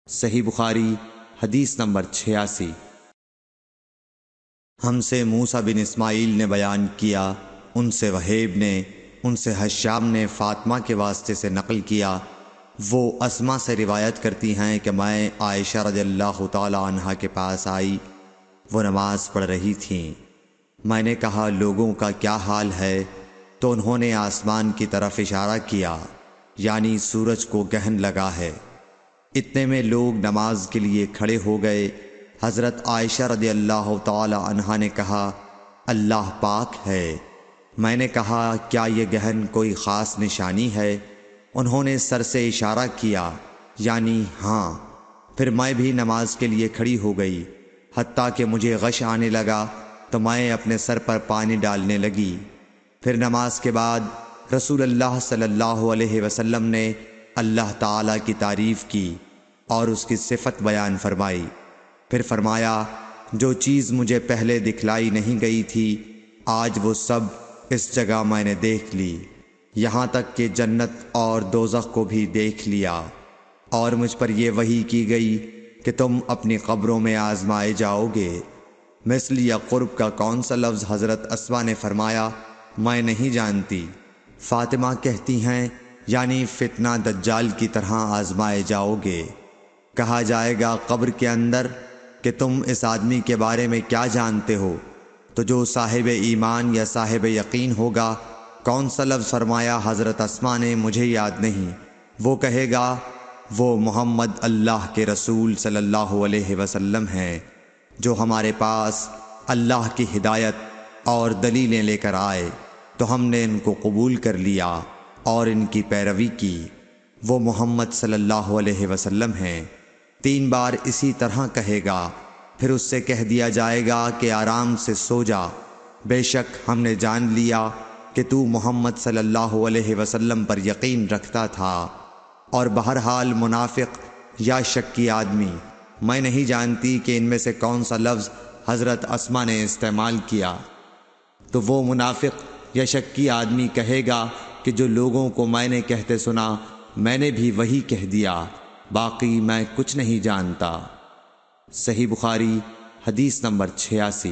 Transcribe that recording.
صحیح بخاری حدیث نمبر 86۔ ہم سے موسیٰ بن اسماعیل نے بیان کیا، ان سے وہیب نے، ان سے حشام نے فاطمہ کے واسطے سے نقل کیا، وہ اسما سے روایت کرتی ہیں کہ میں عائشہ رضی اللہ تعالی عنہا کے پاس آئی، وہ نماز پڑھ رہی تھیں۔ میں نے کہا لوگوں کا کیا حال ہے؟ تو انہوں نے آسمان کی طرف اشارہ کیا، یعنی سورج کو گرہن لگا ہے۔ اتنے میں لوگ نماز کے لیے کھڑے ہو گئے۔ حضرت عائشہ رضی اللہ تعالی عنہا نے کہا اللہ پاک ہے۔ میں نے کہا کیا یہ گرہن کوئی خاص نشانی ہے؟ انہوں نے سر سے اشارہ کیا، یعنی ہاں۔ پھر میں بھی نماز کے لیے کھڑی ہو گئی، حتیٰ کہ مجھے غش آنے لگا تو میں اپنے سر پر پانی ڈالنے لگی۔ پھر نماز کے بعد رسول اللہ صلی اللہ علیہ وسلم نے اللہ تعالیٰ کی تعریف کی اور اس کی صفت بیان فرمائی۔ پھر فرمایا جو چیز مجھے پہلے دکھلائی نہیں گئی تھی آج وہ سب اس جگہ میں نے دیکھ لی، یہاں تک کہ جنت اور دوزخ کو بھی دیکھ لیا، اور مجھ پر یہ وحی کی گئی کہ تم اپنی قبروں میں آزمائے جاؤ گے۔ مثل یا قرب کا کون سا لفظ؟ حضرت اسما نے فرمایا میں نہیں جانتی۔ فاطمہ کہتی ہیں یعنی فتنہ دجال کی طرح آزمائے جاؤ گے۔ کہا جائے گا قبر کے اندر کہ تم اس آدمی کے بارے میں کیا جانتے ہو؟ تو جو صاحب ایمان یا صاحب یقین ہوگا۔ کون سا لفظ فرمایا؟ حضرت اسما نے مجھے یاد نہیں۔ وہ کہے گا وہ محمد اللہ کے رسول صلی اللہ علیہ وسلم ہیں، جو ہمارے پاس اللہ کی ہدایت اور دلیلیں لے کر آئے تو ہم نے ان کو قبول کر لیا اور ان کی پیروی کی۔ وہ محمد صلی اللہ علیہ وسلم ہیں۔ 3 بار اسی طرح کہے گا، پھر اس سے کہہ دیا جائے گا کہ آرام سے سو جا، بے شک ہم نے جان لیا کہ تو محمد صلی اللہ علیہ وسلم پر یقین رکھتا تھا۔ اور بہرحال منافق یا شکی آدمی، میں نہیں جانتی کہ ان میں سے کون سا لفظ حضرت اسما نے استعمال کیا۔ تو وہ منافق یا شکی آدمی کہے گا کہ جو لوگوں کو میں نے کہتے سنا میں نے بھی وہی کہہ دیا، باقی میں کچھ نہیں جانتا۔ صحیح بخاری حدیث نمبر 86۔